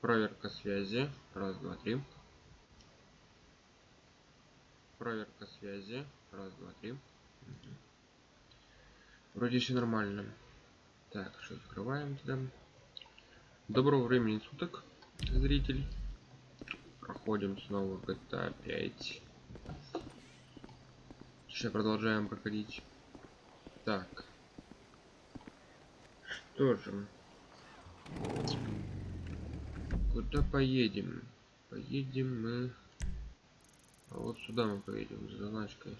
Проверка связи. Раз, два, три. Проверка связи. Раз, два, три. Вроде все нормально. Так, что открываем тогда. Доброго времени суток, зритель. Проходим снова GTA 5. Сейчас продолжаем проходить. Так. Что же? Куда поедем? Поедем мы... вот сюда мы поедем, с заначкой.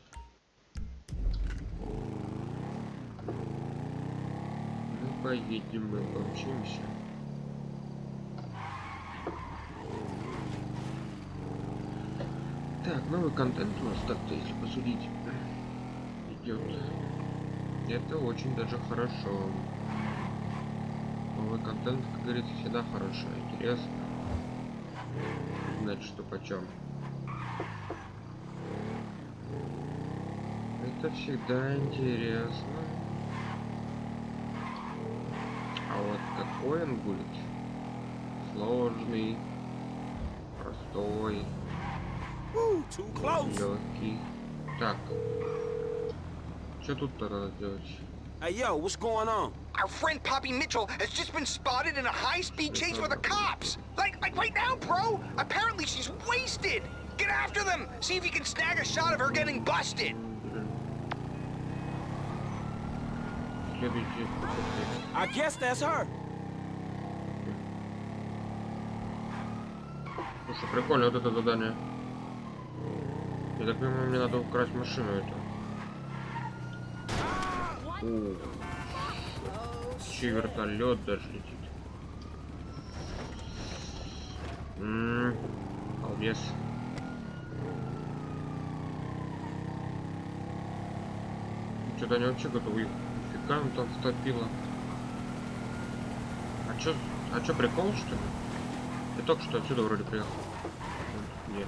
Мы поедем, мы помчимся. Так, новый контент у нас так-то, если посудить, идет. Это очень даже хорошо. Новый контент, как говорится, всегда хорошо, интересно. Знать, что почем. Это всегда интересно. А вот какой он будет? Сложный, простой, легкий. Так. Что тут-то надо делать? Hey, yo, what's going on? Our friend Poppy Mitchell has just been spotted in a high-speed chase with the cops. Like right now, bro. Apparently she's wasted. Get after them. See if you can snag a shot of her getting busted. I guess that's her. Слушай, прикольно вот это задание. Я так понимаю, мне надо украсть машину эту. О, чей вертолет даже летит. Балбес. Что-то они вообще готовы. Нифига он там втопило. А чё, прикол, что ли? Я только что отсюда вроде приехал. Нет.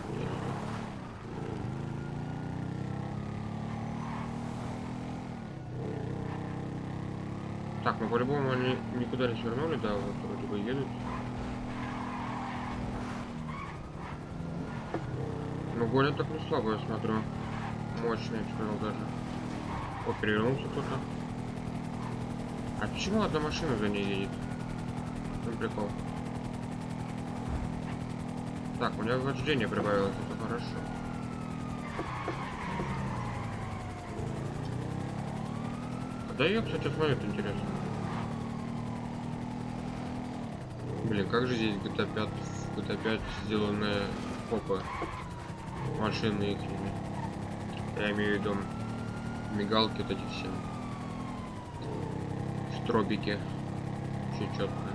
Так, ну по-любому они никуда не свернули, да, вот вроде бы едут. Ну, гонят так не слабо, я смотрю. Мощно, я сказал даже. О, перевернулся кто-то. А почему одна машина за ней едет? Ну, прикол. Так, у меня вождение прибавилось, это хорошо. Да я, кстати, смотрю, это интересно. Блин, как же здесь GTA 5 сделаны копы машины их. Я имею в виду мигалки вот эти все. Стробики. Все четко.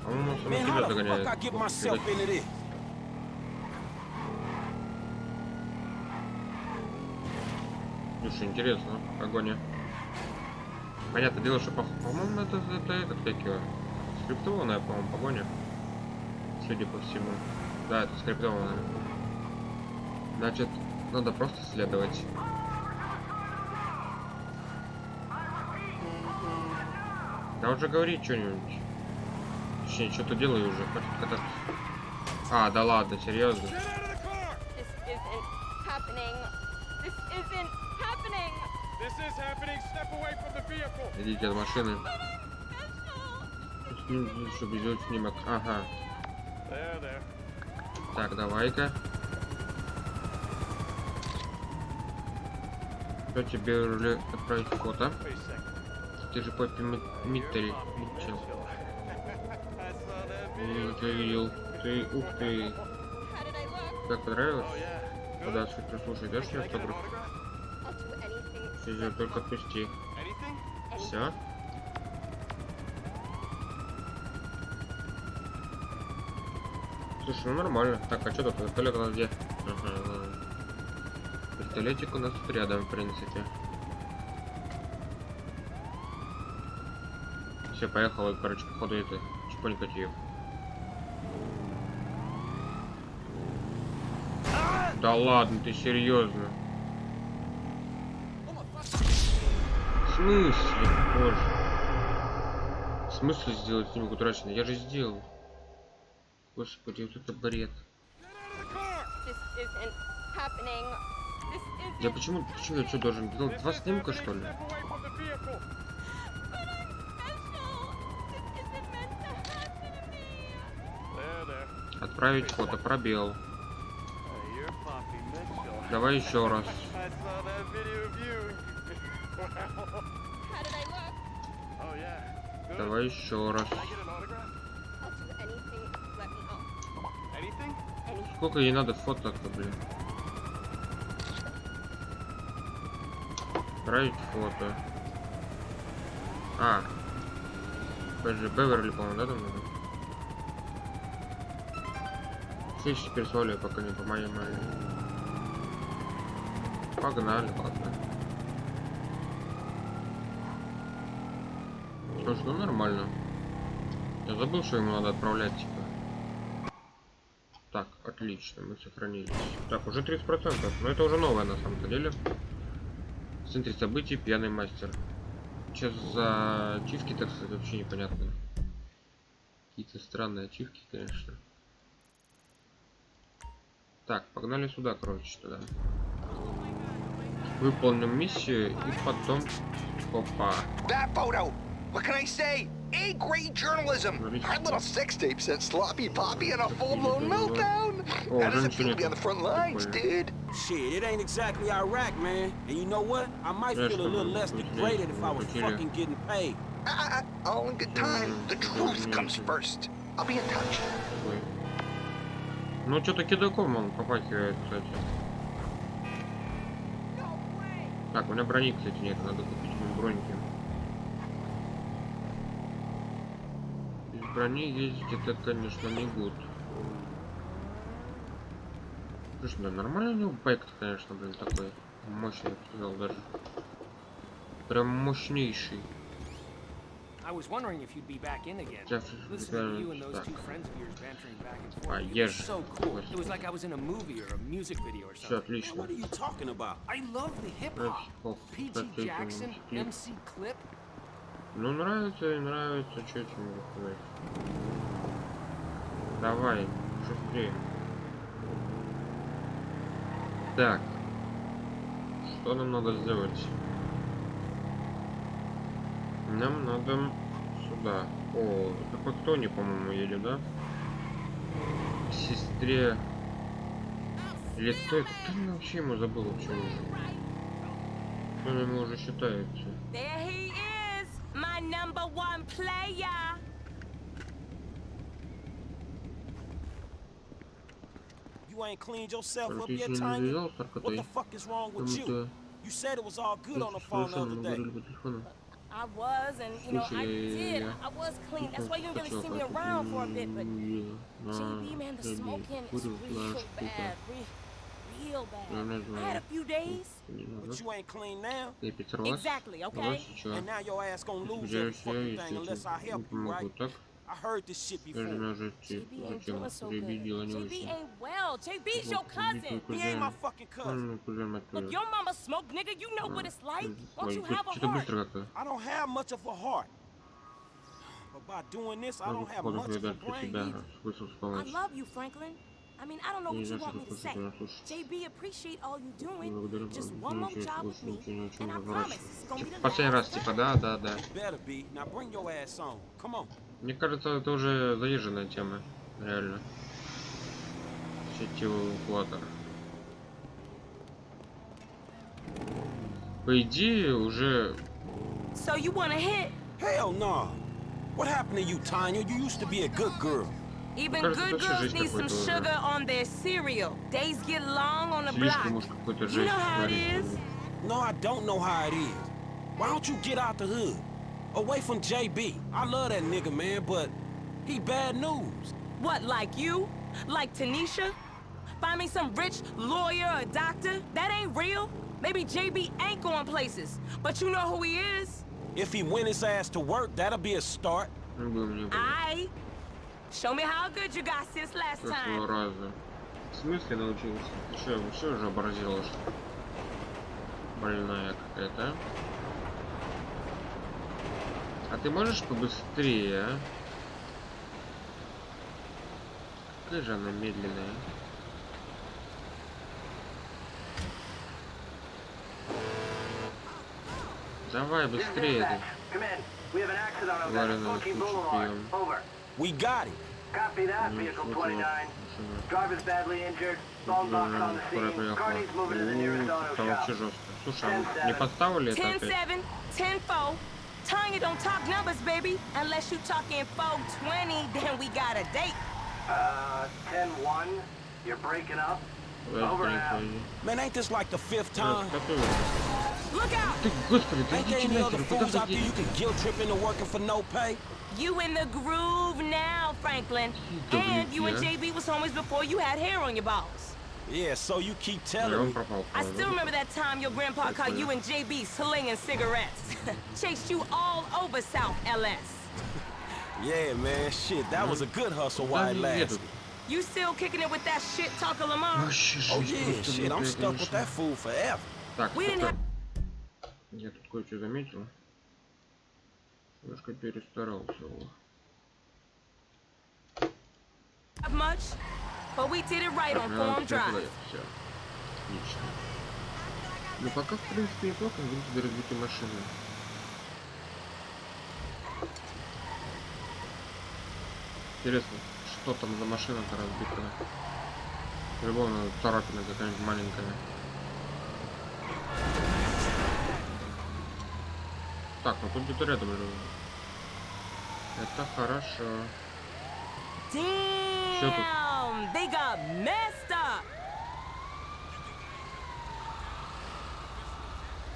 По-моему, сама себя догоняет. Слушай, интересно, погоня. Понятное дело, что по-моему это как его, скриптованная, по-моему, погоня. Судя по всему. Да, это скриптованная. Значит, надо просто следовать. Да уже говори что-нибудь. Точнее, что-то делай уже. А, да ладно, серьезно. Идите от машины. Чтобы сделать снимок. Ага. Так, давай-ка. Что тебе отправить фото? Ты же Поппи Миттель. Ты видел. Ты, ух ты. Как понравилось? Да, слушай, дашь мне автограф? Все, только отпусти. Все. Слушай, ну нормально. Так, а что тут? Вертолет у нас где? Ага, ладно. Вертолетик у нас тут рядом, в принципе. Все, поехал, короче, походу это чпонькать ее. Да ладно, ты серьезно? В смысле? Боже. В смысле сделать снимок утраченный? Я же сделал. Господи, вот это бред. Я почему я что должен делать? 2 снимка, что ли? Отправить фото, пробел. Давай еще раз. Давай еще раз. Сколько ей надо фото-то, блин? Отправить фото. А. Беверли, по-моему, да, там надо? Сейчас пересваливаю, пока не по моей маме. Погнали, ладно. Слушай, ну нормально. Я забыл, что ему надо отправлять, типа. Так, отлично, мы сохранились. Так, уже 30%. Но это уже новое на самом деле. В центре событий пьяный мастер. Сейчас за ачивки, так сказать, вообще непонятно. Какие-то странные ачивки, конечно. Так, погнали сюда, короче, туда. Выполним миссию и потом... Опа. What can I say? A great journalism. Our little sex tape sent Sloppy Poppy in a full-blown meltdown. How does it feel to be on the front lines, dude? Shit, it ain't exactly Iraq, man. And you know what? I might feel a little less degraded if I was fucking getting paid. All in good time. The truth comes first. I'll be in touch. Ну, что-то кидаком он попахивает, кстати. Так, у меня брони, кстати, нет. Надо купить ему броньки. Без брони ездить это, конечно, не гуд. Слушай, да, нормально у него байк, конечно, блин, такой мощный, я бы сказал, даже. Прям мощнейший. I was wondering if you'd be back in again. Listening to you and those two friends of yours bantering back and forth. It was so cool. It was like I was in a movie or a music video or something. Отлично. What are you talking about? I love the hip hop. PG Jackson, MC Clip. Ну нравится и нравится, что тебе могу сказать. Давай, шустрее. Так. Что нам надо сделать? Нам надо сюда. О, это по Тони, по-моему, едем, да? К сестре. Или кто это? Кто мне вообще ему забыл вообще уже? Кто ему уже считается? You ain't cleaned yourself up yet, Tanya? What the fuck is wrong with you? You said it was all good on the phone the other day. I was, and you know, I did. I was clean. That's why you didn't really see me around for a bit. But JB, man, the smoking is real bad, real bad. I had a few days. But you ain't clean now. Exactly, okay? And now your ass gonna lose every fucking thing unless I help you, right? I heard this shit before. JB ain't doing so good. JB ain't well. JB's your cousin. He ain't my fucking cousin. Look, your mama smoke, nigga. You know what it's like. Don't you have a heart? I don't have much of a heart. But by doing this, I don't have much of a brain either. I love you, Franklin. I mean, I don't know what you want me to say. JB, appreciate all you doing. Just one more job with me, and I promise it's gonna be the last. Последний раз, типа, да. Better be. Now bring your ass on. Come on. Мне кажется, это уже заезженная тема, реально. Сетевой плата. По идее, уже... So you wanna hit? Hell no. What happened to you, Tanya? You used to be a good girl. Even good girls need some sugar on their cereal. Days get long on the block. You know how it is? No, I don't know how it is. Why don't you get out the hood? Away from JB. I love that nigga, man, but he bad news. What, like you? Like Tanisha? Find me some rich lawyer or doctor? That ain't real. Maybe JB ain't going places, but you know who he is? If he went his ass to work, that'll be a start. Show me how good you got since last time. В смысле научился? Ты что, вообще уже оборзела, что ли? Больная какая-то. А ты можешь побыстрее, а? Какая же она медленная. Давай быстрее ты. Вареного пьем. We got it. Copy that, vehicle 29. Driver's badly injured. Bone lock on the scene. Carney's moving to the nearest auto Там shop. вообще жестко. Слушай, а не подставили это опять? 10-7, 10-4. Tanya don't talk numbers, baby. Unless you talking 420, then we got a date. 10-1. You're breaking up. Man, ain't this like the 5th time? Look out! Ты, господи, ты Ain't there идите any other нахер, fools куда out there ты you can guilt trip into working for no pay? You in the groove now, Franklin. And you and JB was homies before you had hair on your balls. Yeah, so you keep telling me. I still remember that time your grandpa caught you and JB slinging cigarettes. Chased you all over South LS. Yeah, man, shit, that was a good hustle while it lasted. You still kicking it with that shit talker Lamar? Oh yeah, shit, I'm stuck with that fool forever. Так, We didn't have я тут кое-что заметил. Немножко перестарался. much, but we did it right on Form Drive. Все. Отлично. Ну пока в принципе неплохо, в принципе, развитие машины. Интересно, что там за машина-то разбитая? Любовно царапина какая-нибудь маленькая. Так, ну тут где-то рядом же. Это хорошо. Damn, they got messed up.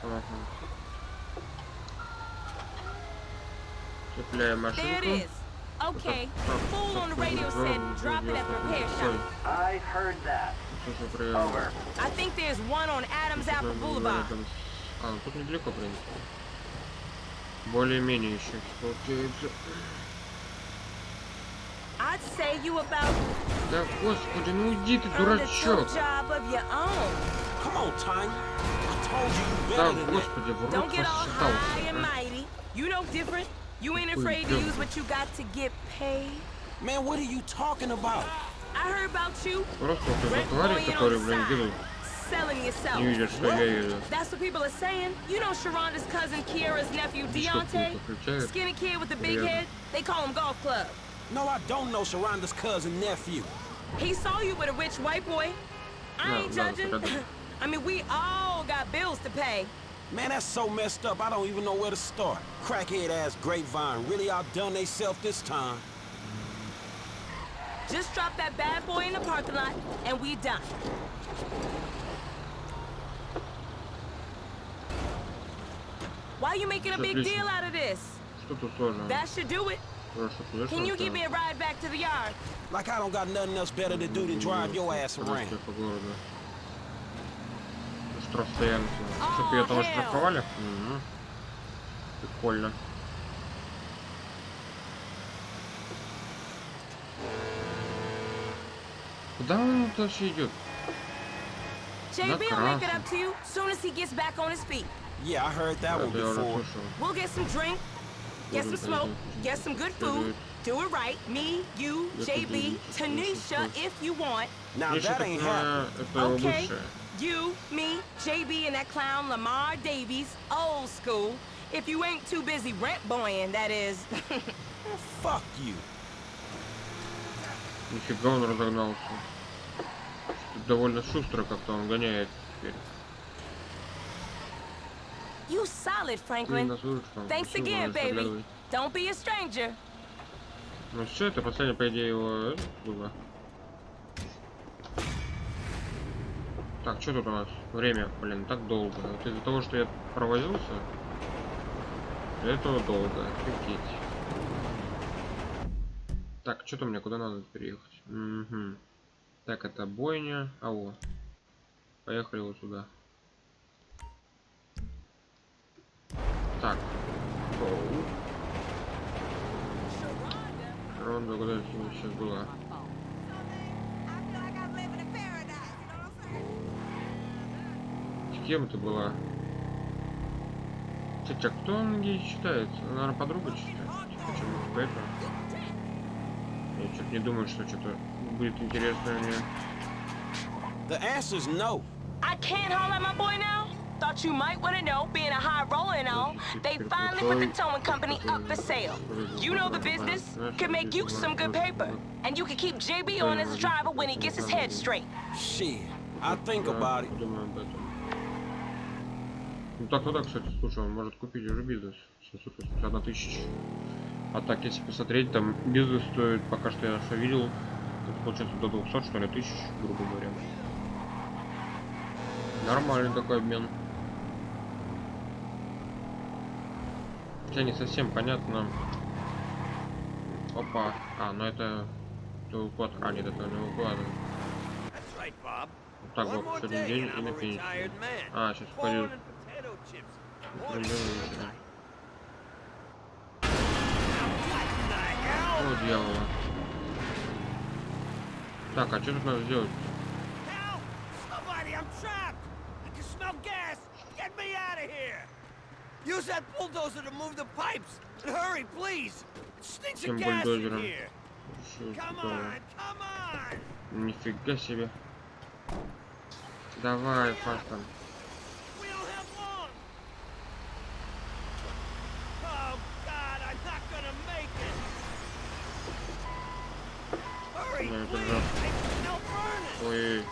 Ага. Цепляем машинку. There it is. Okay, the fool on the radio said drop it at the repair shop. I heard that. Over. I think there's one on Adams Apple Boulevard. А, ну тут недалеко, в принципе. Более-менее еще получается. I'd say you about Да господи, ну уйди ты, earned a дурачок. true job of your own. Come on, Tanya. I told you you Да better than that. господи, в рот Don't get all high and рассчитался. mighty. You know different. You ain't afraid to use what you got to get paid. Man, what are you talking about? I heard about you. Просто вот эти Rent твари, boying on которые, the блин, side. делают, Selling yourself. не видят, что я еду. That's what people are saying. You know Sharonda's cousin Kiara's nephew Deontay? Skinny kid with the big head? They call him Golf Club. No, I don't know Sharonda's cousin nephew. He saw you with a rich white boy. I ain't judging. I mean, we all got bills to pay. Man, that's so messed up, I don't even know where to start. Crackhead-ass Grapevine really outdone theyself this time. Just drop that bad boy in the parking lot, and we done. Why you making a big deal out of this? Что тут сложно? That should do it. Can you give me a ride back to the yard? Like I don't got nothing else better to do than drive your ass around. По городу. Штрафстоянка. Чтоб ее там штрафовали? Угу. Прикольно. Куда он вообще идет? JB will make it up to you soon as he gets back on his feet. Yeah, I heard that one before. We'll get some drink, get some smoke, get some good food. Do it right. Me, you, JB, Tanisha, if you want. Now that ain't happening. Okay. You, me, JB, and that clown Lamar Davies, old school. If you ain't too busy rent boying, that is. Fuck you. Нифига он разогнался. Довольно шустро как-то он гоняет теперь. You solid, Franklin. Thanks again, baby. Don't be a stranger. Ну все, это последняя, по идее, его было. Так, что тут у нас? Время, блин, так долго. Вот из-за того, что я провозился, этого долго. Офигеть. Так, что-то мне куда надо переехать? Угу. Так, это бойня. Ау. Поехали вот сюда. Так. Ронда, куда сейчас была? С кем ты была? Кстати, а кто он ей считается? Наверное, подруга считается. Почему-то поэтому. Я что-то не думаю, что что-то будет интересно мне. The answer's no. I can't holler at my boy now. Thought you might want to know, being a high roller and all, they finally put the towing company up for sale. You know the business. Could make you some good paper. And you can keep JB on as a driver when he gets his head straight. Shit, I'll think about it. Ну так, кстати, слушай, он может купить уже бизнес. 751 тысяча. А так, если посмотреть, там бизнес стоит, пока что я что видел, это получается до 200, что ли, тысяч, грубо говоря. Нормальный такой обмен. Хотя не совсем понятно. Опа. А, ну это уклад. А, нет, это не уклад. Вот так вот, сегодня день и на пенсию. А, сейчас пойду. О, дьявола. Так, а что тут надо сделать? Use that bulldozer to move the pipes. And hurry, please. It stinks Тем of gas in бульдозером. here. Come on, come on. Нифига себе. Давай, Фастон. We don't have long. Oh God, I'm not gonna make it. Hurry, No, please. no. It's still burning. Ой.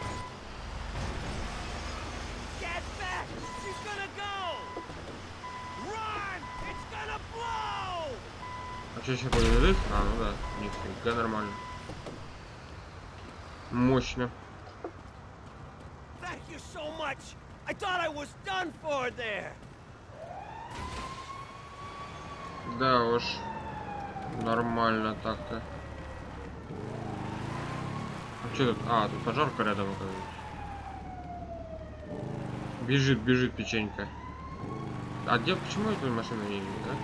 Get back. She's gonna go. Run! It's gonna blow! А что еще будет? А, ну да, нифига нормально. Мощно. Thank you so much. I thought I was done for there. Да уж. Нормально так-то. А что тут? А, тут пожарка рядом. Бежит печенька. А где, почему эту машину не видно, да?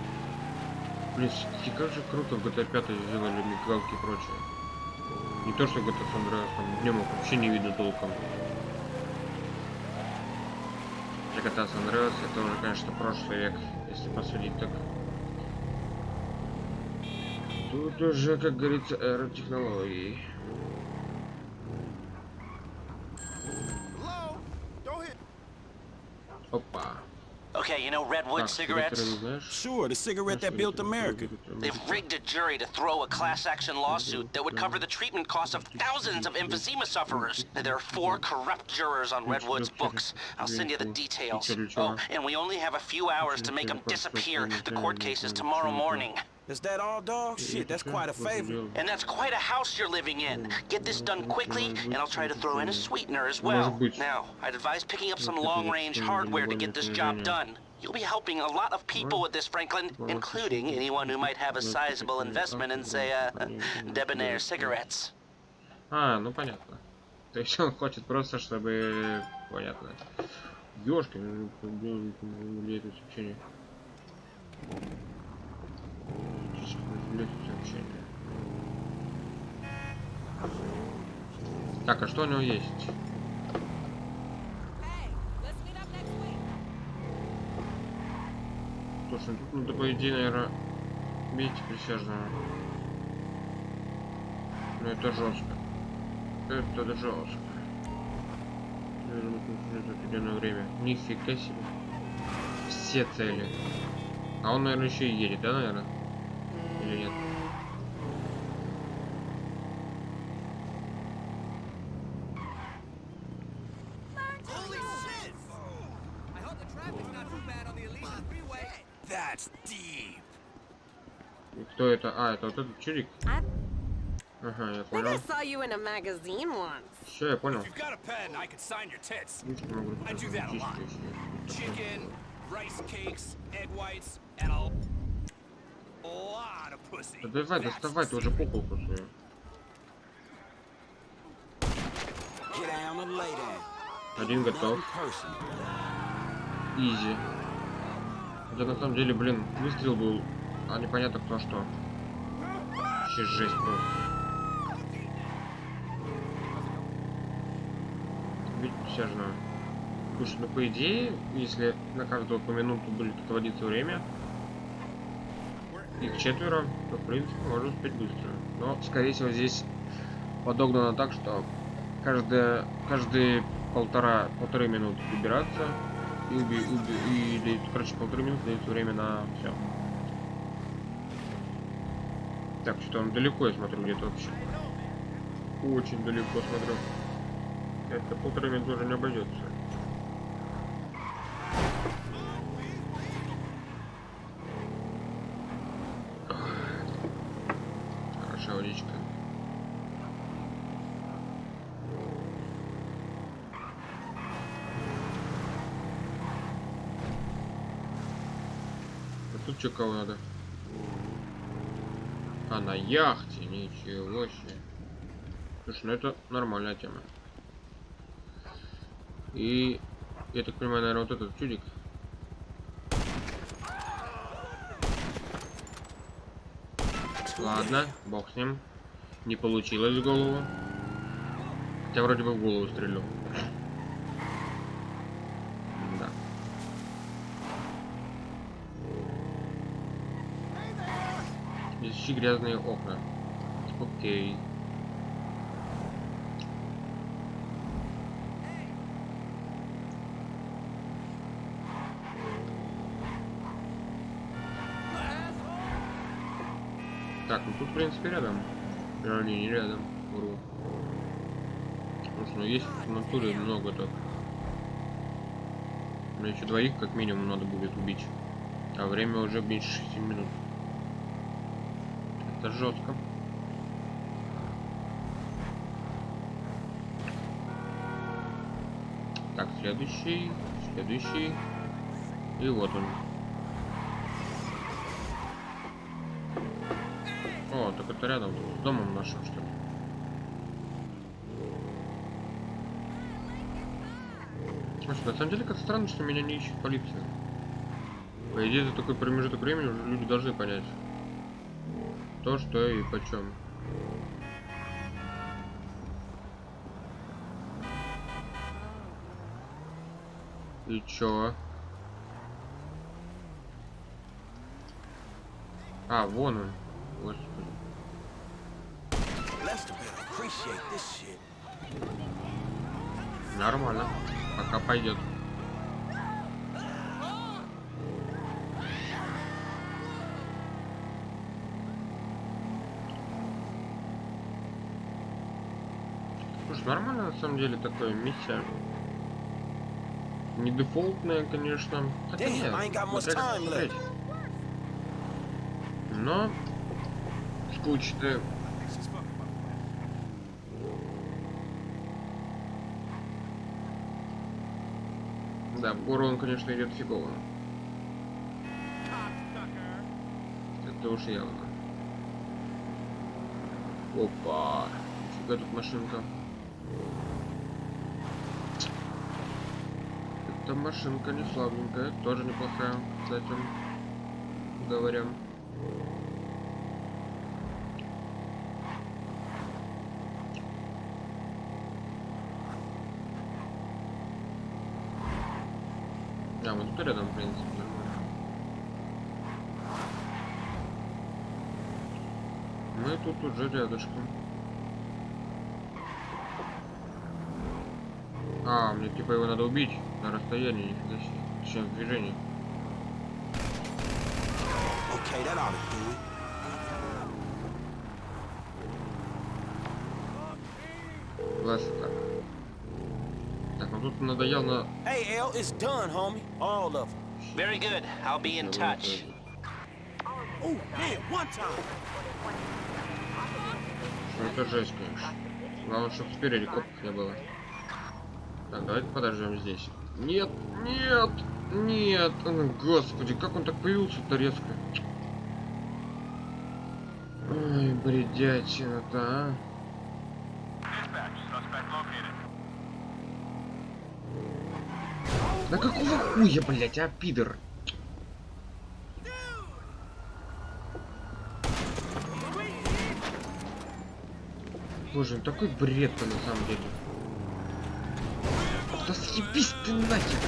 Блин, как же круто в GTA 5 сделали мигалки и прочее. Не то, что GTA San Andreas, там днем вообще не видно толком. Для GTA San Andreas это уже, конечно, прошлый век, если посудить так. Тут уже, как говорится, эра технологий. Опа. Okay, you know Redwood cigarettes? Sure, the cigarette that built America. They've rigged a jury to throw a class action lawsuit that would cover the treatment costs of thousands of emphysema sufferers. There are 4 corrupt jurors on Redwood's books. I'll send you the details. Oh, and we only have a few hours to make them disappear. The court case is tomorrow morning. Is that all, dog? Shit, that's quite a favor. And that's quite a house you're living in. Get this done quickly, and I'll try to throw in a sweetener as well. Now, I'd advise picking up some long-range hardware to get this job done. You'll be helping a lot of people with this, Franklin, including anyone who might have a sizable investment in, say, debonair cigarettes. А, ну понятно. То есть он хочет просто, чтобы... Понятно. Ёшки, где это сообщение? Так, а что у него есть? Слушай, тут надо, по идее, наверное, бить присяжного. Но это жестко. Это жестко. Определенное время. Нифига себе. Все цели. А он, наверное, еще и едет, да, наверное? Или нет? И кто это? А, это вот этот чирик. Ага, я понял. Все, я понял. Да давай, доставай, ты уже попал свою. Один готов. Изи. Да на самом деле, блин, выстрел был, а непонятно кто что. Вообще жесть просто. Бить присяжного. Слушай, ну по идее, если на каждого по минуту будет отводиться время, их 4, то в принципе можно успеть быстро. Но скорее всего здесь подогнано так, что каждые полторы минуты убираться или, короче, полторы минуты дается время на все. Так, что он далеко, я смотрю, где-то вообще. Очень далеко смотрю. Это полторы минуты уже не обойдется. Хорошая водичка. А тут что, кого надо? А, на яхте, ничего себе. Слушай, ну это нормальная тема. И я так понимаю, наверное, вот этот чудик. Ладно, бог с ним. Не получилось в голову. Хотя вроде бы в голову стрельнул. Да. Ищи грязные окна. Окей. Так, ну тут, в принципе, рядом. Вернее, не рядом. Вру. Слушай, ну есть в натуре много так. Мне еще двоих как минимум надо будет убить. А время уже меньше 7 минут. Это жестко. Так, следующий. И вот он. О, так это рядом с домом нашим, что ли? Слушай, на самом деле как странно, что меня не ищет полиция. По идее, за такой промежуток времени уже люди должны понять то, что и почем. И чё? А, вон он. Господи. Нормально. Пока пойдет. Слушай, нормально на самом деле такое миссия. Не дефолтная, конечно. Хотя нет, смотреть. Но скучная. Да, в гору он, конечно, идет фигово. Это уж явно. Опа. Нифига тут машинка. Эта машинка не слабенькая, тоже неплохая, кстати говоря. Да, мы тут рядом, в принципе, нормально. Мы тут уже рядышком. А, мне типа его надо убить на расстоянии, нифига себе. Сейчас в движении. Класс, так. Так, ну тут надо явно... Hey, L, it's done, homie. All of them. Very good. I'll be in touch. Oh, man, one time. Это жесть, конечно. Главное, чтобы спереди копов не было. Так, давайте подождем здесь. Нет, нет, нет. О, господи, как он так появился-то резко? Ой, бредятина-то, а. Да какого хуя, блять, а, пидор? Боже, ну такой бред-то на самом деле. Да съебись ты нахер!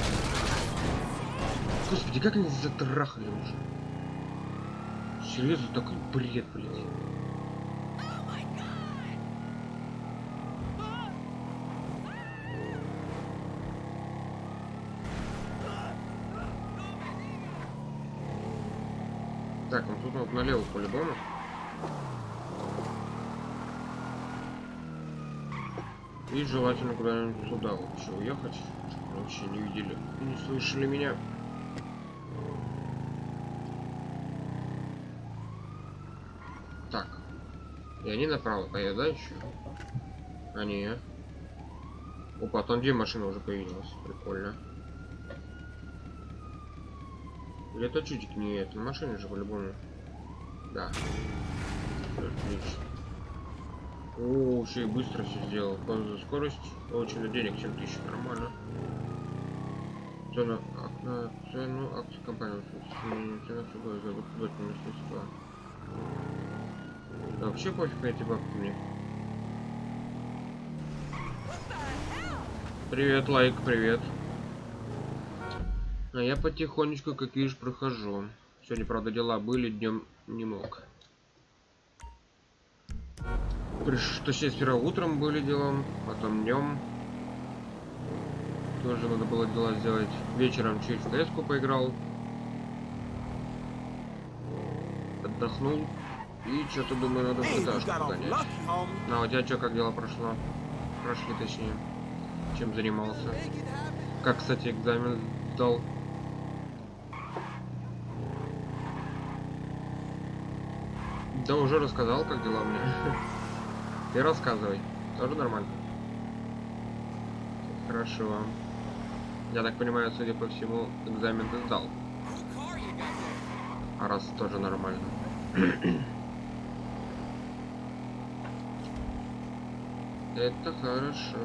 Господи, как они затрахали уже? Серьезно, такой бред, блядь. Так, ну тут вот налево по-любому. И желательно куда-нибудь сюда вообще уехать, чтобы вообще не видели, не слышали меня. Так. И они направо поедут, да, еще? Они. Опа, там 2 машины уже появилась. Прикольно. Или это чудик не это? На машине же по-любому. Да. Отлично. О, еще и быстро все сделал. За скорость получено денег 7000. Нормально. Цену акцию компании. Цена сюда за государственные средства. Да, вообще пофиг на эти бабки мне. Привет, лайк, привет. А я потихонечку, как видишь, прохожу. Сегодня, правда, дела были, днем не мог. Точнее, сперва утром были дела, потом днем. Тоже надо было дела сделать. Вечером чуть в КС-ку поиграл. Отдохнул. И что-то думаю, надо в ГТАшку погонять. А у тебя что, как дела прошло? Прошли, точнее. Чем занимался? Как, кстати, экзамен сдал? Да уже рассказал, как дела у меня. Ты рассказывай. Тоже нормально. Хорошо. Я так понимаю, судя по всему, экзамен ты сдал. А раз тоже нормально. Это хорошо.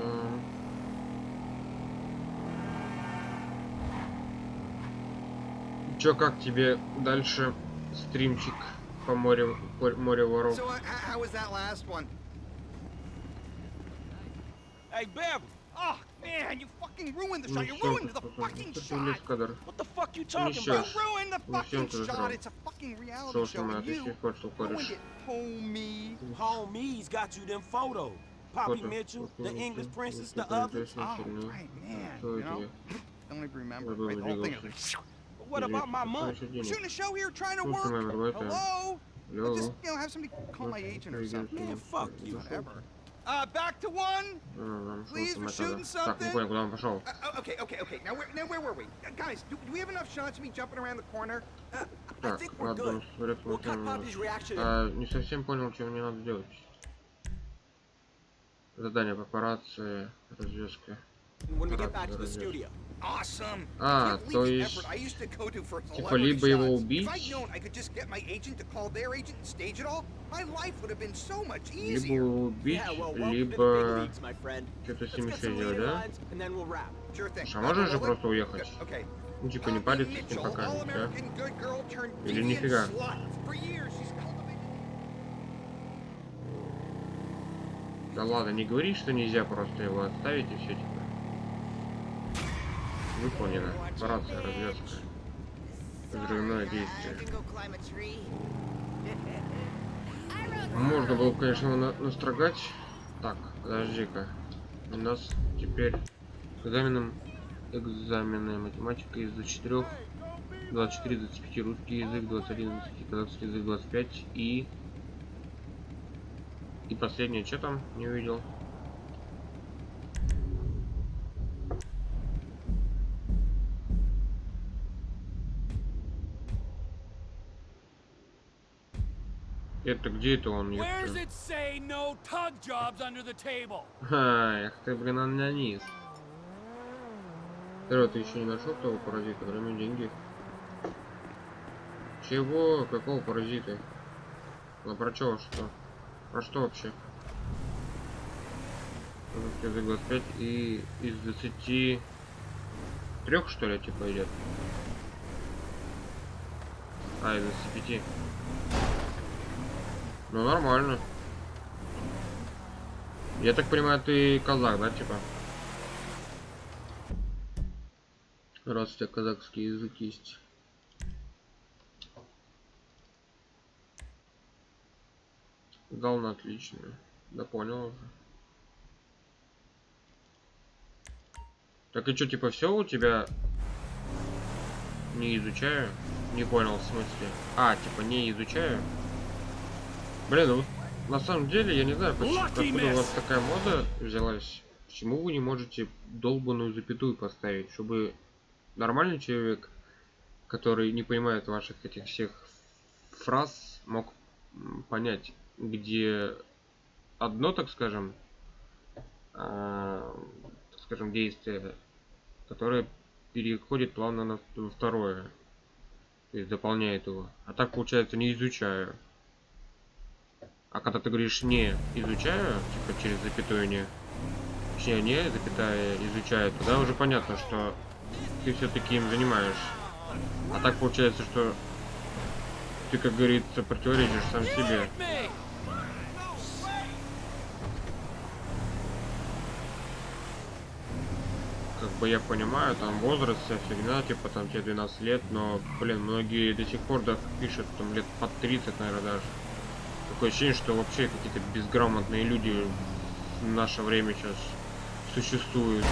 Чё, как тебе дальше стримчик по морю воров? Hey, Bev! Oh, man, you fucking ruined the shot. You ruined the fucking shot. What the fuck you talking about? You ruined the fucking shot. It's a fucking reality show, and you ruined it, homie. Homies got you them photos. Poppy Mitchell, the English princess, the others. Oh, right, man. You know, don't even remember. Right, the whole thing is like, but what about my month? We're shooting a show here, trying to work. Hello? Just, you know, have somebody call my agent or something. Man, fuck you. Whatever. Back to one. Please, we're shooting something. Okay. Now where were we? Guys, do we have enough shots of me jumping around the corner? I think we're good. We'll cut Poppy's reaction. Не совсем понял, что мне надо делать. Задание по операции, развязка. When we get back to the studio. Awesome. То есть, типа, либо его убить, либо убить, либо что-то с ним еще делать, да? А можно же просто уехать? Ну, типа, не париться с ним пока, да? Или нифига? Да ладно, не говори, что нельзя просто его отставить и все, типа. Выполнено. Операция, развязка. Взрывное действие. Можно было, конечно, его настрогать. Так, подожди-ка. У нас теперь экзамены математика из 24, 25 русский язык, 21, 20 казахский язык, 25 и последнее, что там? Не увидел. Это где это он? Эх ты, блин, анонист. Ты еще не нашел того паразита? Время деньги. Чего? Какого паразита? Ну про что? Про что вообще? 25 и из 23, что ли, типа идет? Из 25. Ну нормально. Я так понимаю, ты казах, да, типа? Раз у тебя казахский язык есть. Дал на отлично. Да понял уже. Так и что, типа все у тебя не изучаю? Не понял, в смысле. А, типа не изучаю. Блин, вот на самом деле я не знаю, откуда у вас такая мода взялась. Почему вы не можете долбаную запятую поставить, чтобы нормальный человек, который не понимает ваших этих всех фраз, мог понять, где одно, так скажем, действие, которое переходит плавно на второе, то есть дополняет его. А так получается не изучаю. А когда ты говоришь не изучаю, типа через запятую не, точнее не запятая изучаю, тогда уже понятно, что ты все-таки им занимаешь. А так получается, что ты, как говорится, противоречишь сам себе. Как бы я понимаю, там возраст, вся фигня, типа там тебе 12 лет, но, блин, многие до сих пор да, пишут там лет под 30, наверное, даже. Такое ощущение, что вообще какие-то безграмотные люди в наше время сейчас существуют,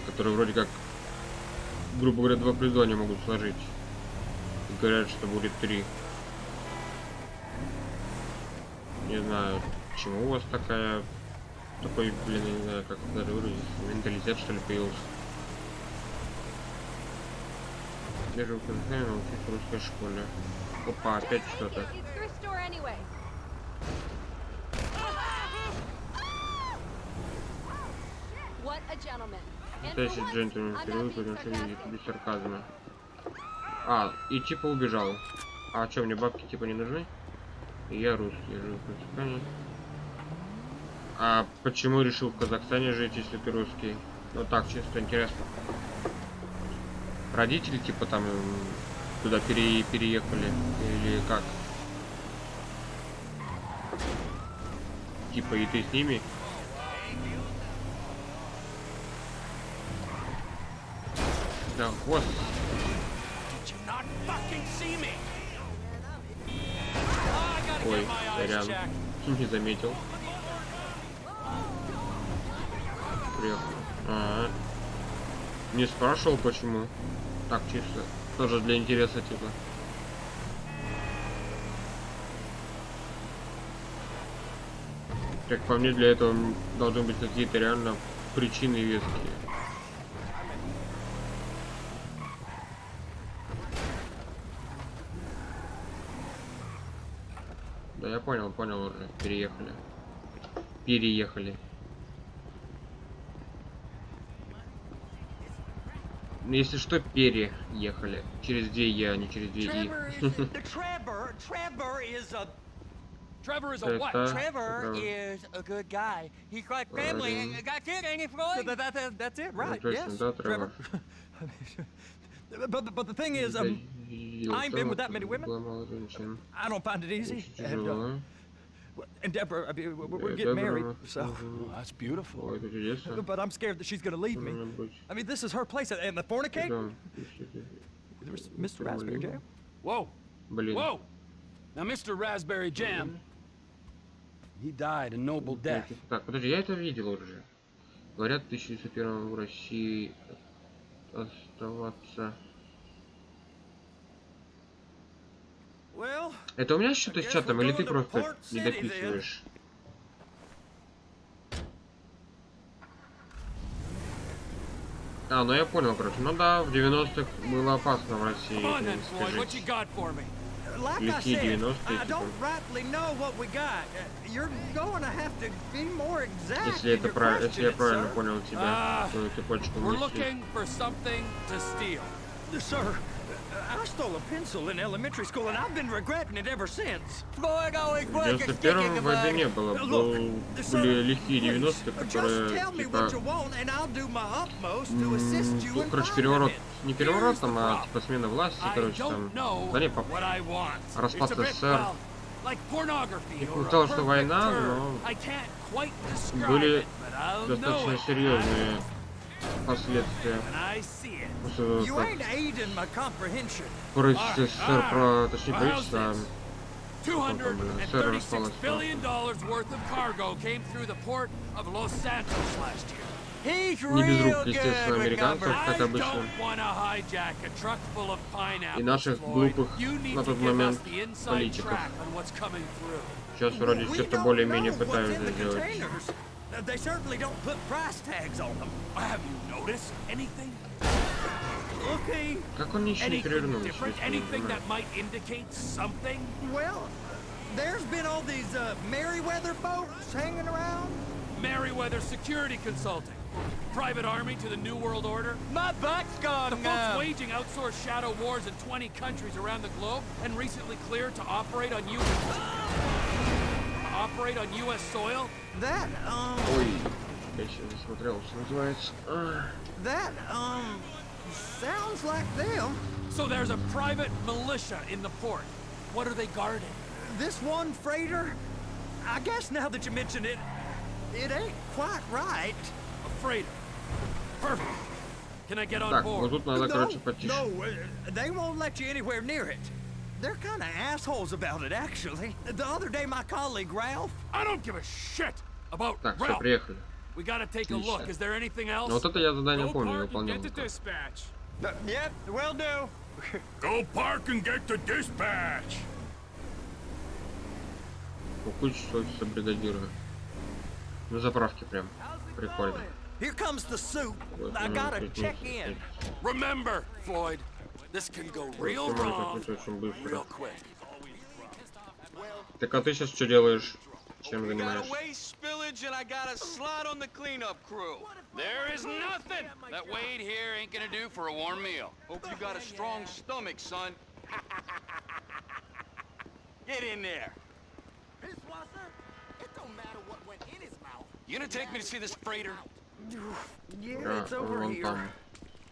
которые вроде как, грубо говоря, 2 плюс 2 не могут сложить. И говорят, что будет 3. Не знаю, почему у вас такой, блин, я не знаю, как даже выразить, менталитет, что ли, появился. Я живу в Казахстане, но учусь в русской школе. Опа, опять что-то. Настоящий джентльмен впервые по отношению без сарказма. А, и типа убежал. А что, мне бабки типа не нужны? Я русский, я живу в Казахстане. А почему решил в Казахстане жить, если ты русский? Ну так, чисто интересно. Родители типа там туда переехали или как? Типа и ты с ними? Да господи. Ой, сорян. Не заметил. Приехал. Не спрашивал почему. Так, чисто. Тоже для интереса типа. Как по мне, для этого должны быть какие-то реально причины веские. Да я понял уже. Переехали. Если что, переехали. Через 2 я, а не через 2 и. Trevor is a what? Trevor is a good guy. He's quite family and got kid, ain't he, Floyd? That's it, right? Yes, Trevor. But the thing is, I ain't been with that many women. I don't find it easy. And Deborah, I mean, we're getting married, so that's beautiful. But I'm scared that she's gonna leave me. I mean, this is her place, and the fornicate. There's Mr. Raspberry Jam. Whoa, whoa! Now, Mr. Raspberry Jam, he died a noble death. Так, подожди, я это видел уже. Говорят, в 1901 в России оставаться. Это у меня что-то с чатом, или ты просто не дописываешь? А, ну я понял, короче. Ну да, в 90-х было опасно в России. Лихие 90-е, типа. Если я правильно понял тебя, твою цепочку мыслей. I stole a pencil in elementary school, and I've been regretting it ever since. В 91-м войны не было, были лихие 90-е, которые, типа, короче, переворот, не переворотом, а типа смена власти, короче, там, да не, распад СССР. Не сказал, что война, но были достаточно серьезные последствия. Правительство СССР, точнее правительство, $250 billion worth of cargo came through the port of Los Santos last year. Не без рук, естественно, американцев, как обычно. И наших глупых на тот момент политиков. Сейчас вроде что-то более-менее пытаются сделать. Как он еще не перевернул? There's been all these Merryweather folks hanging around. Merryweather Security Consulting. Private army to the New World Order. My butt's gone. The folks waging outsourced shadow wars in 20 countries around the globe and recently cleared to operate on U.S. soil. That Ой, я еще не смотрел, что называется. That sounds like them. So there's a private militia in the port. What are they guarding? This one freighter, I guess now that you mention it, it ain't quite right. A freighter. Perfect. Can I get on Так, board? вот тут надо, короче, потише. No, they won't let you anywhere near it. They're kind of assholes about it, actually. The other day, my colleague Ralph. I don't give a shit about Так, все, Ralph. приехали. We gotta take a look. Is there anything else? Ну вот это я задание Go помню, park and выполнял. get to dispatch. Yep, will do. Go park and get to dispatch. Укучить офиса бригадира. На заправке прям. Прикольно. Here comes the soup. I gotta check in. Remember, Floyd, this can go real wrong real quick. Так, а ты сейчас что делаешь? Чем занимаешься? There is nothing that Wade here ain't gonna do for a warm meal. Hope you got a strong stomach, son. Get in there. You gonna take me to see this freighter? Yeah, it's over вон here. там.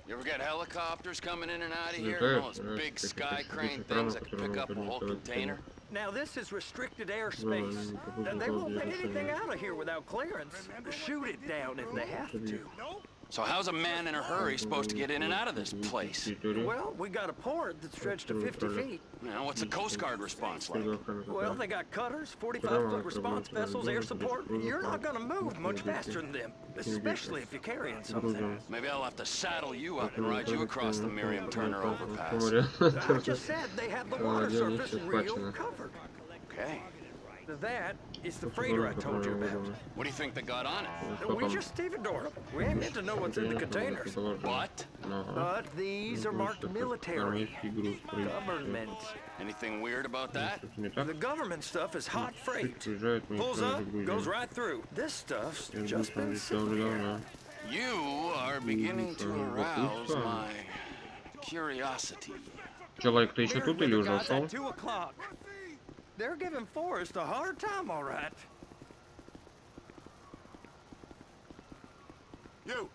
You ever got helicopters coming in and out of here? And all those big sky crane things that can pick up a whole container? Now this is restricted airspace. They won't let anything out of here without clearance. Shoot it down if they have to. So how's a man in a hurry supposed to get in and out of this place? Well, we got a port that's stretched to 50 feet. Now, what's the Coast Guard response like? Well, they got cutters, 45-foot response vessels, air support. You're not gonna move much faster than them, especially if you're carrying something. Maybe I'll have to saddle you up and ride you across the Miriam-Turner overpass. I just said they have the water surface real covered. Okay. That is the freighter I told you about. What do you think they got on it? We just stevedored them. We ain't meant to know what's in the containers. But these are marked military. Government. Anything weird about that? The government stuff is hot freight. Pulls up, goes right through. This stuff's just been sitting here. You are beginning to arouse my curiosity. Человек, ты еще тут или уже ушел? 2 o'clock. They're giving Forrest a hard time, all right. You!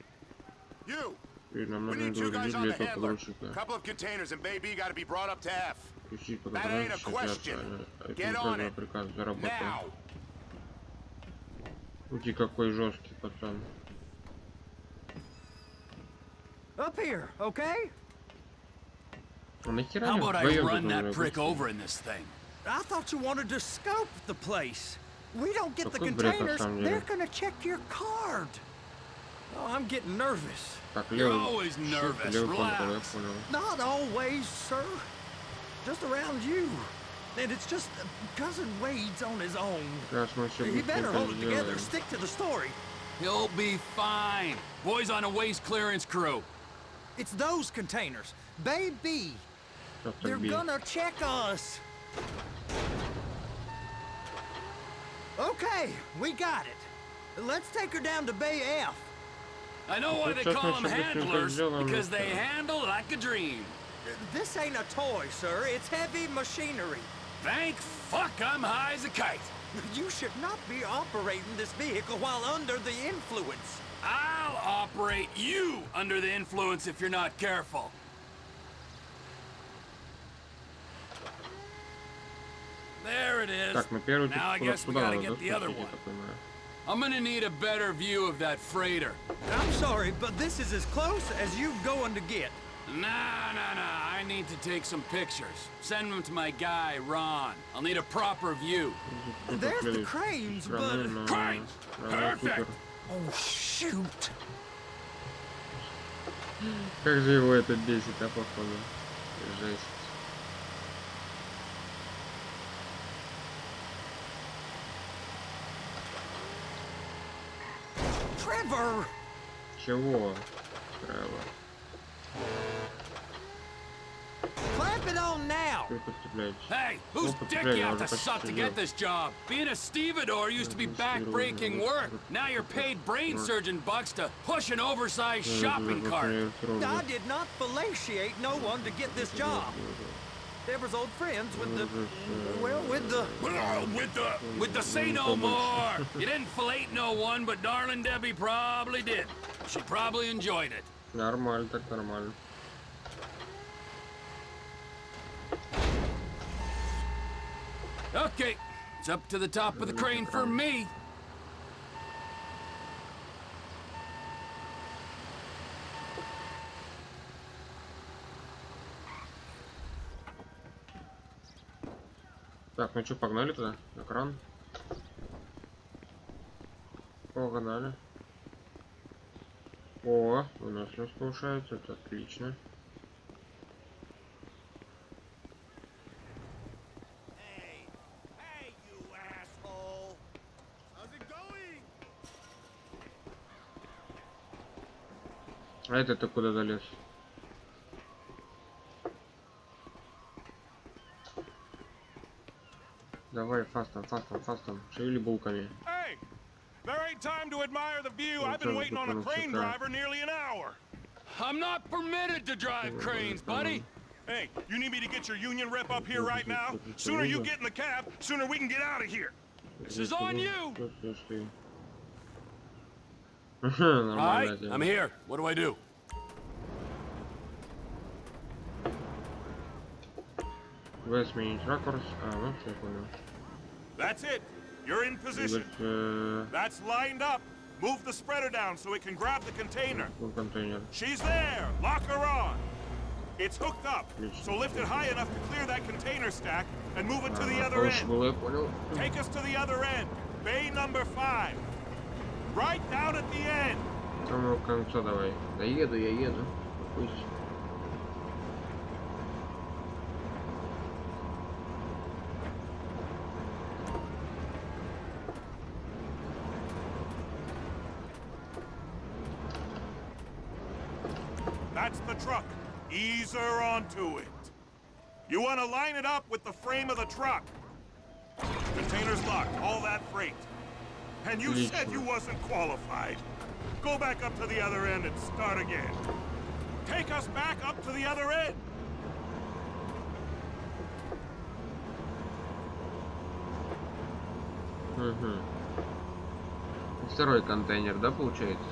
We need you guys on the handler. Couple of containers and baby got to be brought up to F. That ain't a question. Get on it. Now. Ути, какой жесткий пацан. Up here, okay? How about I run that prick over in this thing? I thought you wanted to scope the place. We don't get the containers, they're gonna check your card. Oh, I'm getting nervous. You're always nervous. Relax. Not always, sir. Just around you. And it's just Cousin Wade's on his own. You better hold it together. Stick to the story. He'll be fine. Boys on a waste clearance crew. It's those containers. Baby. They're gonna check us. Okay, we got it. Let's take her down to Bay F. I know why they call them handlers, because they handle like a dream. This ain't a toy, sir. It's heavy machinery. Thank fuck I'm high as a kite. You should not be operating this vehicle while under the influence. I'll operate you under the influence if you're not careful. There it is. Now I guess we gotta get the other one. I'm gonna need a better view of that freighter. I'm sorry, but this is as close as you going to get. Nah. I need to take some pictures. Send them to my guy, Ron. I'll need a proper view. There's the cranes, but... Cranes! Perfect! Oh, shit! Shoot. Как же его это бесит, а походу. Жесть. Trevor. Чего? Тревор. Clamp it on now. Hey, whose dick you have to suck to get this job? Being a stevedore used to be back-breaking work. Now you're paid brain surgeon bucks to push an oversized shopping cart. I did not fellatiate no one to get this job. Deborah's old friends with the, well, with the say no more. You didn't fillet no one, but darling Debbie probably did. She probably enjoyed it. Нормально, так нормально. Okay, it's up to the top of the crane for me. Так, ну что, погнали туда? На кран. Погнали. О, у нас повышается, это отлично. А это-то куда залез? Давай, фастом, шевели булками. Hey, there ain't time to admire the view. I've been waiting on a crane driver nearly an hour. I'm not permitted to drive cranes, buddy. Hey, you need me to get your union rep up here right now? Sooner you get in the cab, sooner we can get out of here. This is on you. All right, I'm here. What do I do? That's it. You're in position. That's lined up. Move the spreader down so it can grab the container. She's there. Lock her on. It's hooked up, so lift it high enough to clear that container stack and move it to the other end. Take us to the other end. Bay number 5. Right down at the end. Самого конца давай. Да еду, я еду. Пусть. That's the truck. Ease her onto it. You want to line it up with the frame of the truck. Container's locked, all that freight. And you said you wasn't qualified. Go back up to the other end and start again. Take us back up to the other end. Второй контейнер, да, получается?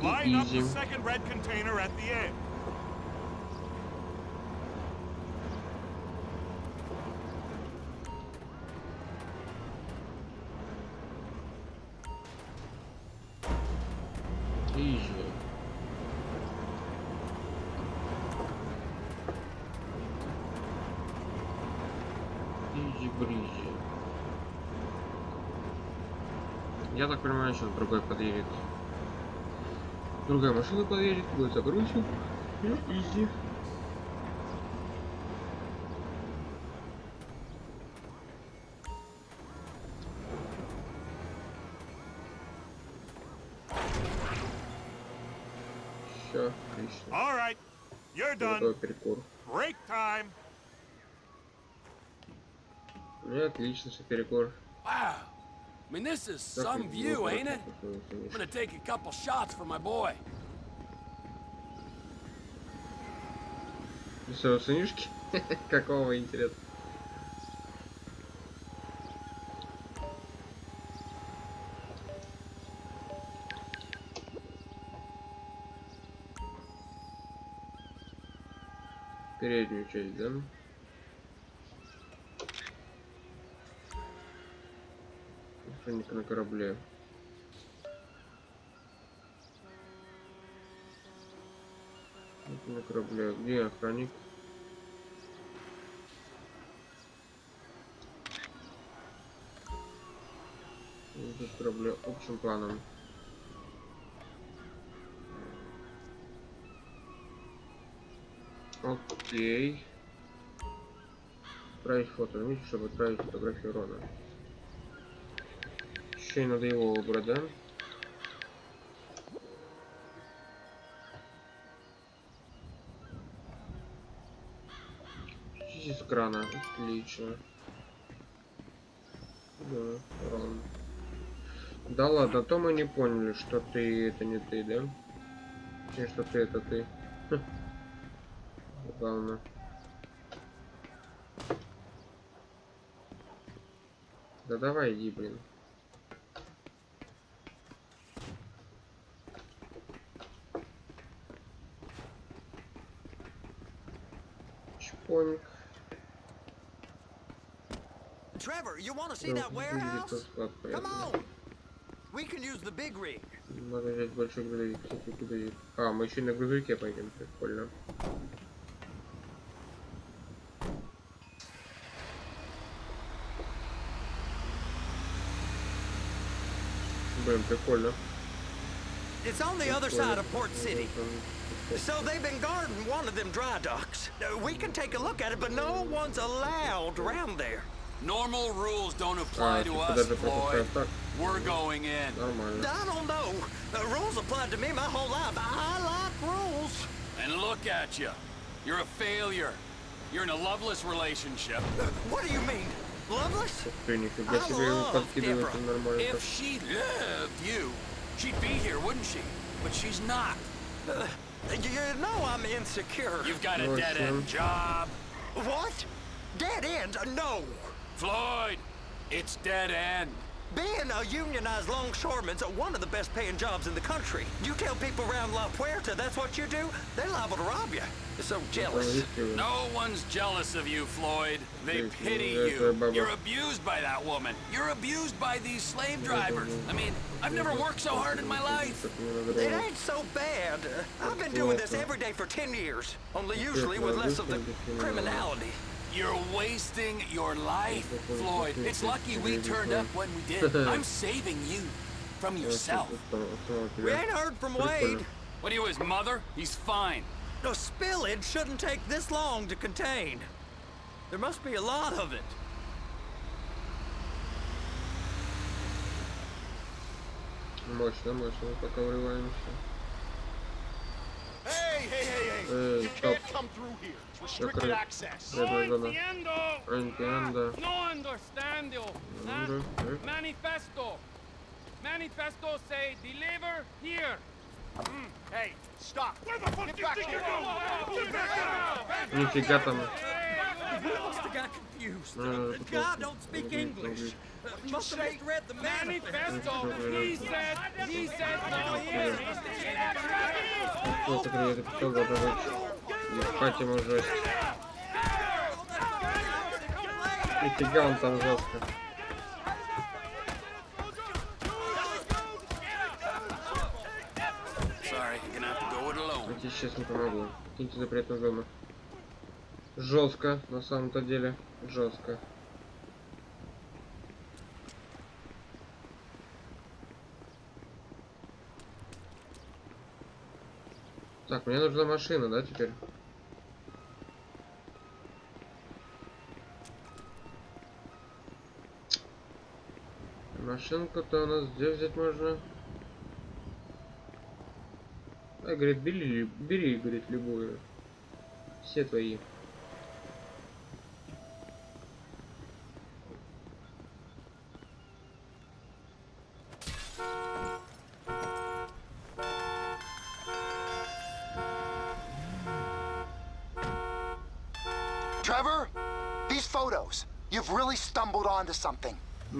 Line up the second red container at the end. Я так понимаю, сейчас другой подъедет. Другая машина подъедет, будет загрузчик. Изи. Все, отлично. All right, you're done. Break time. Ну, отлично, все перекур. Wow. I mean, this is some view, ain't it? I'm gonna take a couple shots for my boy. Все, сынишки? Какого интереса? Переднюю часть, да? Охранник на корабле. Это на корабле. Где охранник? На корабле общим планом. Окей. Отправить фото. Видите, чтобы отправить фотографию Рона. Еще и надо его выбрать, да? Из крана. Отлично. Да, Рон. Да ладно, то мы не поняли, что ты это не ты, да? И что ты это ты. Главное. Да давай иди, блин. Чпоник. Trevor, you want to see that warehouse? Come on. We can use the big rig. Надо взять большой грузовик, кстати, грузовик. А, мы еще на грузовике пойдем, прикольно. Блин, прикольно. It's on the other side of Port City. So they've been guarding one of them dry docks. We can take a look at it, but no one's allowed around there. Normal rules don't apply to us, Floyd. We're going in. I don't know. The rules applied to me my whole life. I like rules. And look at you. You're a failure. You're in a loveless relationship. What do you mean? Loveless? I love Deborah. If she loved you, she'd be here, wouldn't she? But she's not. You know I'm insecure. You've got a dead-end job. What? Dead end? No. Floyd, it's dead end. Being a unionized longshoreman's one of the best paying jobs in the country. You tell people around La Puerta that's what you do, they're liable to rob you. They're so jealous. No one's jealous of you, Floyd. They pity you. You're abused by that woman. You're abused by these slave drivers. I mean, I've never worked so hard in my life. It ain't so bad. I've been doing this every day for 10 years, only usually with less of the criminality. You're wasting your life, Floyd. It's lucky we turned up when we did. I'm saving you from yourself. We ain't heard from Wade. What are you, his mother? He's fine. The spillage shouldn't take this long to contain. There must be a lot of it. Мощно, пока врываемся. Hey, you can't come through here. It's restricted access. No entiendo. No understando. Manifesto say deliver here. Hey, stop. Where the fuck do you think you're going? Нифига там. He must have got confused. The guy don't speak English. Must have misread the manifesto. He said no here. Вот это я записал, готовы. Ебать ему жесть. Нифига он там жестко. Я тебе сейчас не помогу. Киньте запретную зону. Жестко, на самом-то деле. Жестко. Так, мне нужна машина, да, теперь? Машинку-то у нас где взять можно? А, говорит, бери, говорит, любую. Все твои. Trevor, these photos. You've really stumbled onto something.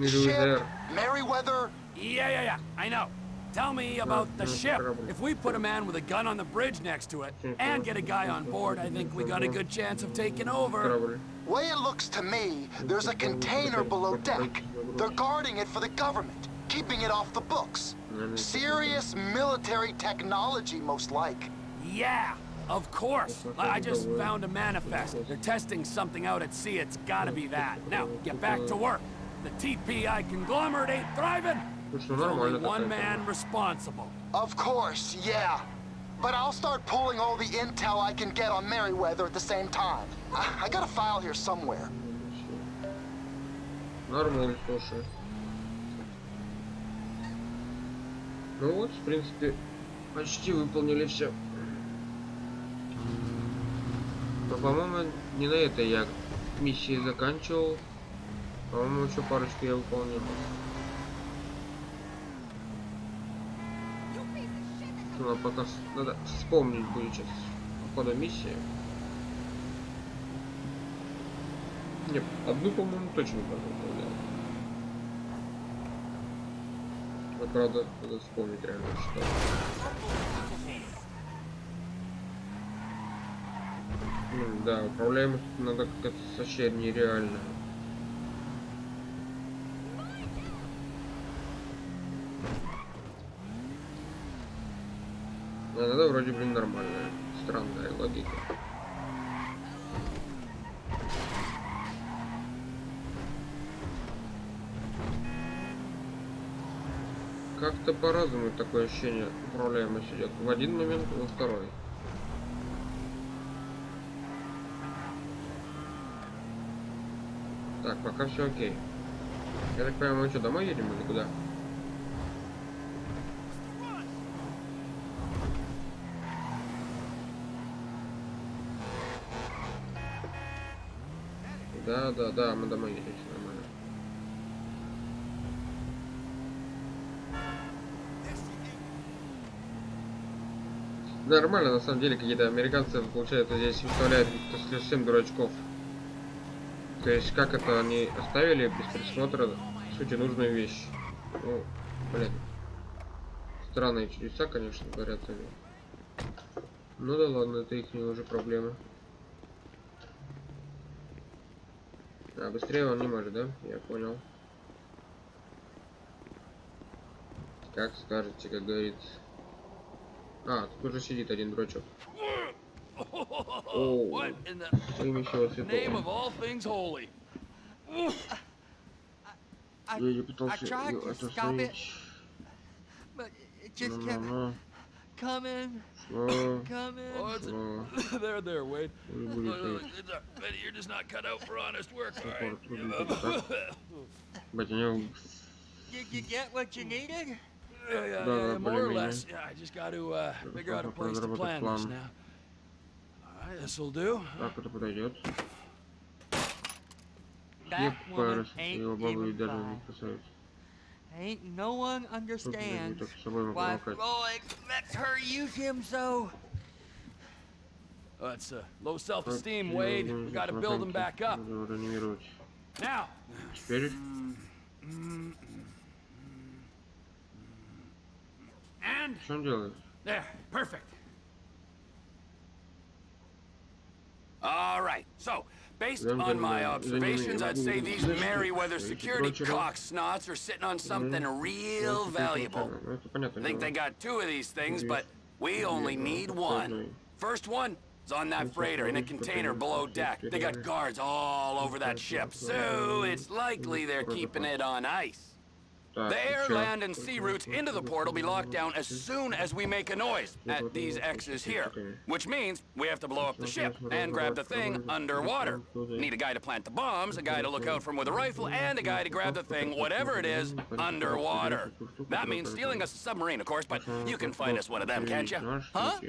Ship, Merryweather. Yeah, I know. Tell me about the ship. If we put a man with a gun on the bridge next to it and get a guy on board, I think we got a good chance of taking over. Way it looks to me, there's a container below deck. They're guarding it for the government, keeping it off the books. Serious military technology, most like. Yeah, of course. I just found a manifest. They're testing something out at sea. It's gotta be that. Now, get back to work. The TPI conglomerate ain't thriving. There's only one man responsible. Of course, yeah. But I'll start pulling all the intel I can get on Merryweather at the same time. I got a file here somewhere. Нормально, слушай. Ну вот, в принципе, почти выполнили все. Но, по-моему, не на этой я миссии заканчивал. По-моему, еще парочку я выполнил. Ну, пока надо вспомнить будет сейчас по ходу миссии. Нет, одну, по-моему, точно выполнял. Вот, правда, надо вспомнить реально, что. Да, управляемость надо как-то вообще нереально. А надо вроде, блин, нормальная. Странная логика. Как-то по-разному такое ощущение управляемость идет. В один момент, во второй. Так, пока все окей. Я так понимаю, мы что, домой едем или куда? Да, мы домой едем, все нормально. Нормально, на самом деле, какие-то американцы, получается, здесь выставляют совсем дурачков. То есть, как это они оставили без присмотра, в сути, нужную вещь. Ну, блин. Странные чудеса, конечно, говорят они. Ну да ладно, это их уже проблемы. А, быстрее он не может, да? Я понял. Как скажете, как говорится. А, тут уже сидит один дурачок. О, имя всего святого. Я не пытался ее остановить. There, Wade. You're just not cut out for honest work, all right? Did you get what you needed? Yeah, more or less. Yeah, I just got to figure out a place to plan this now. All right, this'll do. Так, это подойдет. That woman ain't even fine. Ain't no one understands why Floyd lets her use him so. That's low self-esteem, Wade. We got to build him back up. Now. Теперь. And. Что он делает? There, perfect. All right, so. Based on my observations, I'd say these Merryweather security cocksnots are sitting on something real valuable. I think they got 2 of these things, but we only need 1. First one is on that freighter in a container below deck. They got guards all over that ship, so it's likely they're keeping it on ice. The air, land, and sea routes into the port will be locked down as soon as we make a noise at these X's here. Which means we have to blow up the ship and grab the thing underwater. Need a guy to plant the bombs, a guy to look out for them with a rifle, and a guy to grab the thing, whatever it is, underwater. That means stealing us a submarine, of course, but you can find us one of them, can't you? Huh?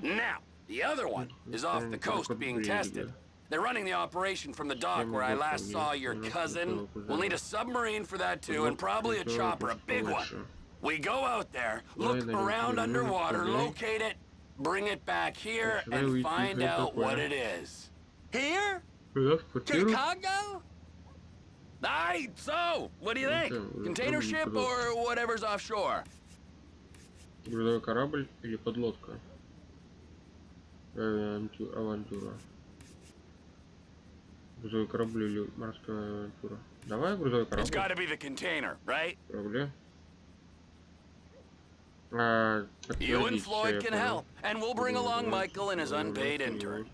Now, the other one is off the coast being tested. They're running the operation from the dock where I last saw your cousin. We'll need a submarine for that too, and probably a chopper, a big one. We go out there, look around underwater, locate it, bring it back here, and find out what it is. Here? Chicago? Aye, so, what do you think? Container ship or whatever's offshore? Грузовой корабль или подлодка? Авантюра. Грузовой корабль или морская авантюра? Давай грузовой корабль. It's got to be the container, right? Корабли. You and Floyd can help, and we'll bring along Michael and his unpaid intern.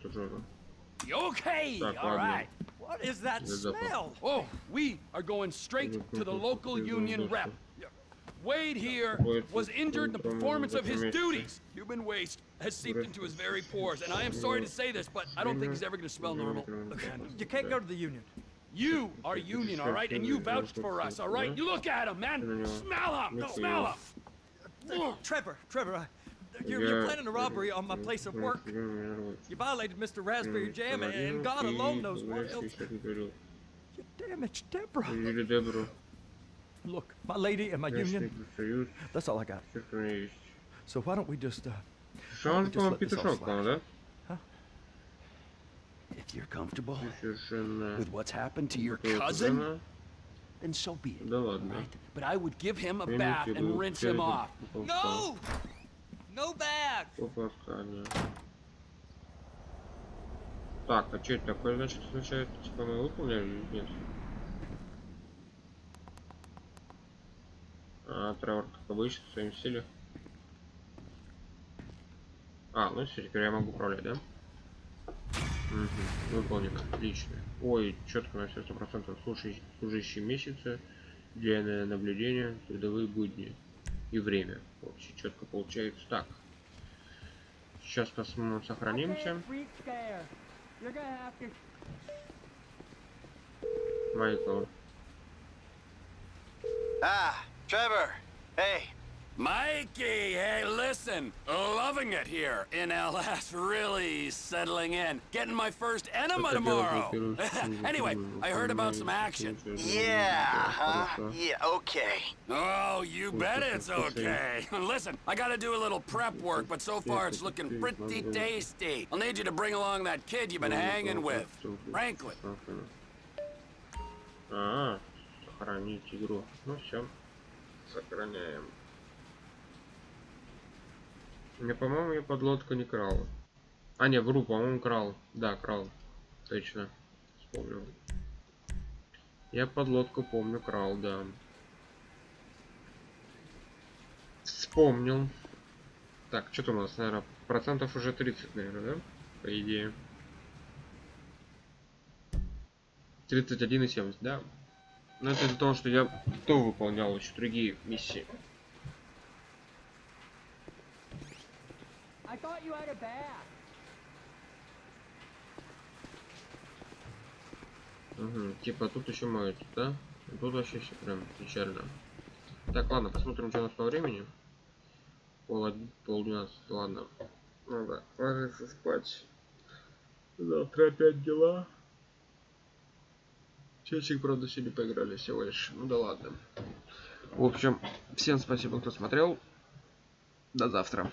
Okay, all right. What is that smell? Oh, we are going straight to the local union rep. Wade here was injured in the performance of his duties. Human waste has seeped into his very pores, and I am sorry to say this, but I don't think he's ever going to smell normal. Look, you can't go to the union. You are union, all right? And you vouched for us, all right? You look at him, man. Smell him. Smell him. Trevor, you're planning a robbery on my place of work. You violated Mr. Raspberry Jam, and God alone knows what else. You damaged Deborah. Look, my lady and my union, that's all I got. So why don't we just let this all slide? Huh? If you're comfortable with what's happened to your cousin, then so be it, right? But I would give him a bath and rinse him off. No! No bath! Так, а что это такое, значит, означает, типа мы выполнили или нет? Тревор, как обычно, в своем стиле. Ну все, теперь я могу управлять, да? Угу, выполнено, отлично. Ой, четко на все 100%. Служащие месяца, идеальное наблюдение, трудовые будни и время. Вообще четко получается. Так, сейчас посмотрим, сохранимся. Майкл. Trevor, hey. Mikey, hey, listen. Loving it here in LS. Really settling in. Getting my first enema tomorrow. Anyway, I heard about some action. Yeah, Yeah, okay. Oh, you bet it's okay. Listen, I gotta do a little prep work, but so far it's looking pretty tasty. I'll need you to bring along that kid you've been hanging with, Franklin. Сохранить игру. Ну все. Сохраняем. Мне, по-моему, я подлодку не крал. Не, вру, по-моему, крал. Да, крал. Точно. Вспомнил. Я подлодку, помню, крал, да. Вспомнил. Так, что-то у нас, наверное, процентов уже 30, наверное, да? По идее. 31,70, да? Но это из-за того, что я выполнял еще другие миссии. Угу, типа тут еще моют, да? Тут вообще все прям печально. Так, ладно, посмотрим, что у нас по времени. Пол-12, ладно. Надо ложиться спать. Завтра опять дела. Часик, правда, сегодня поиграли всего лишь. Ну да ладно. В общем, всем спасибо, кто смотрел. До завтра.